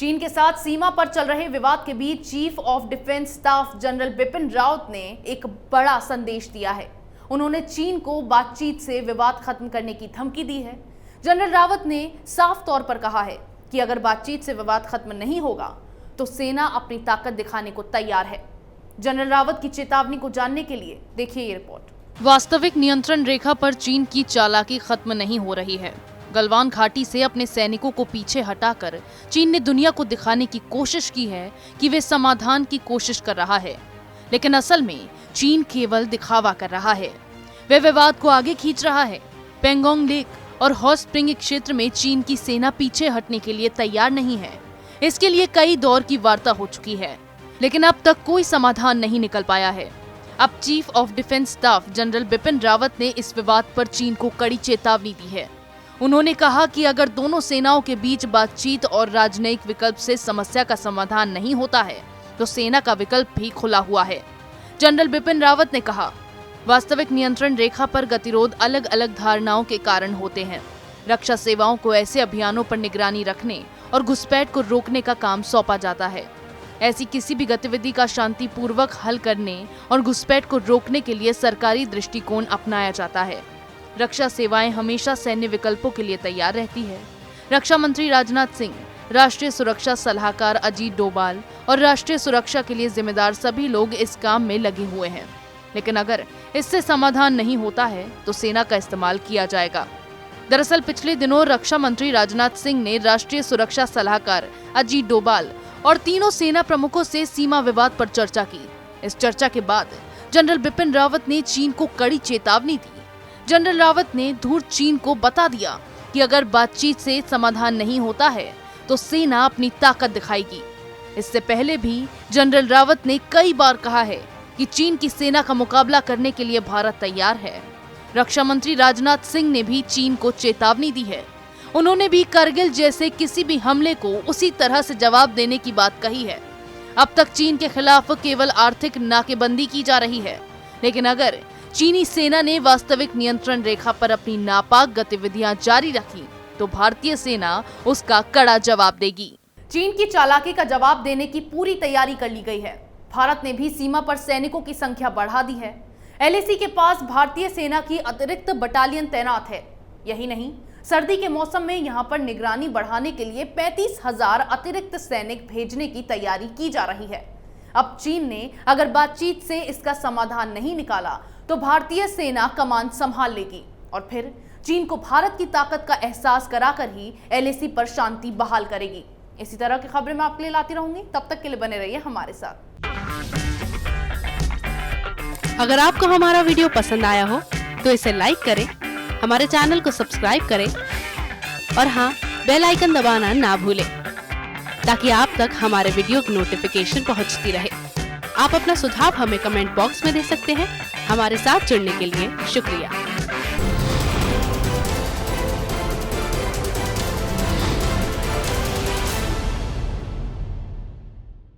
चीन के साथ सीमा पर चल रहे विवाद के बीच chief of defence staff general Bipin Rawat ने एक बड़ा संदेश दिया है। उन्होंने चीन को बातचीत से विवाद खत्म करने की धमकी दी है। जनरल रावत ने साफ तौर पर कहा है कि अगर बातचीत से विवाद खत्म नहीं होगा तो सेना अपनी ताकत दिखाने को तैयार है। जनरल रावत की चेतावनी को जानने के लिए देखिए ये रिपोर्ट। वास्तविक नियंत्रण रेखा पर चीन की चालाकी खत्म नहीं हो रही है। गलवान घाटी से अपने सैनिकों को पीछे हटाकर चीन ने दुनिया को दिखाने की कोशिश की है कि वे समाधान की कोशिश कर रहा है, लेकिन असल में चीन केवल दिखावा कर रहा है। वे विवाद को आगे खींच रहा है। पेंगोंग लेक और हॉट स्प्रिंग क्षेत्र में चीन की सेना पीछे हटने के लिए तैयार नहीं है। इसके लिए कई दौर की वार्ता हो चुकी है, लेकिन अब तक कोई समाधान नहीं निकल पाया है। अब chief of defence staff general Bipin Rawat ने इस विवाद पर चीन को कड़ी चेतावनी दी है। उन्होंने कहा कि अगर दोनों सेनाओं के बीच बातचीत और राजनयिक विकल्प से समस्या का समाधान नहीं होता है तो सेना का विकल्प भी खुला हुआ है। जनरल बिपिन रावत ने कहा, वास्तविक नियंत्रण रेखा पर गतिरोध अलग अलग धारणाओं के कारण होते हैं। रक्षा सेवाओं को ऐसे अभियानों पर निगरानी रखने और घुसपैठ को रोकने का काम सौंपा जाता है। ऐसी किसी भी गतिविधि का शांतिपूर्वक हल करने और घुसपैठ को रोकने के लिए सरकारी दृष्टिकोण अपनाया जाता है। रक्षा सेवाएं हमेशा सैन्य विकल्पों के लिए तैयार रहती है। रक्षा मंत्री राजनाथ सिंह, राष्ट्रीय सुरक्षा सलाहकार अजीत डोभाल और राष्ट्रीय सुरक्षा के लिए जिम्मेदार सभी लोग इस काम में लगे हुए हैं। लेकिन अगर इससे समाधान नहीं होता है तो सेना का इस्तेमाल किया जाएगा। दरअसल पिछले दिनों रक्षा मंत्री राजनाथ सिंह ने राष्ट्रीय सुरक्षा सलाहकार अजीत डोभाल और तीनों सेना प्रमुखों से सीमा विवाद पर चर्चा की। इस चर्चा के बाद जनरल बिपिन रावत ने चीन को कड़ी चेतावनी दी। जनरल रावत ने धूर्त चीन को बता दिया कि अगर बातचीत से समाधान नहीं होता है तो सेना अपनी ताकत दिखाएगी। इससे पहले भी जनरल रावत ने कई बार कहा है कि चीन की सेना का मुकाबला करने के लिए भारत तैयार है। रक्षा मंत्री राजनाथ सिंह ने भी चीन को चेतावनी दी है। उन्होंने भी करगिल जैसे किसी भी हमले को उसी तरह से जवाब देने की बात कही है। अब तक चीन के खिलाफ केवल आर्थिक नाकेबंदी की जा रही है, लेकिन अगर चीनी सेना ने वास्तविक नियंत्रण रेखा पर अपनी नापाक गतिविधियां जारी रखी तो भारतीय सेना उसका कड़ा जवाब देगी। चीन की चालाकी का जवाब देने की पूरी तैयारी कर ली गई है। भारत ने भी सीमा पर सैनिकों की संख्या बढ़ा दी है। एलएसी के पास भारतीय सेना की अतिरिक्त बटालियन तैनात है। यही नहीं, सर्दी के मौसम में यहां पर निगरानी बढ़ाने के लिए 35,000 अतिरिक्त सैनिक भेजने की तैयारी की जा रही है। अब चीन ने अगर बातचीत से इसका समाधान नहीं निकाला तो भारतीय सेना कमान संभाल लेगी और फिर चीन को भारत की ताकत का एहसास कराकर ही एलएसी पर शांति बहाल करेगी। इसी तरह की खबरें मैं आपके लिए लाती रहूंगी। तब तक के लिए बने रहिए हमारे साथ। अगर आपको हमारा वीडियो पसंद आया हो तो इसे लाइक करें, हमारे चैनल को सब्सक्राइब करें और हाँ, बेल आइकन दबाना ना भूलें ताकि आप तक हमारे वीडियो की नोटिफिकेशन पहुंचती रहे। आप अपना सुझाव हमें कमेंट बॉक्स में दे सकते हैं। हमारे साथ जुड़ने के लिए शुक्रिया।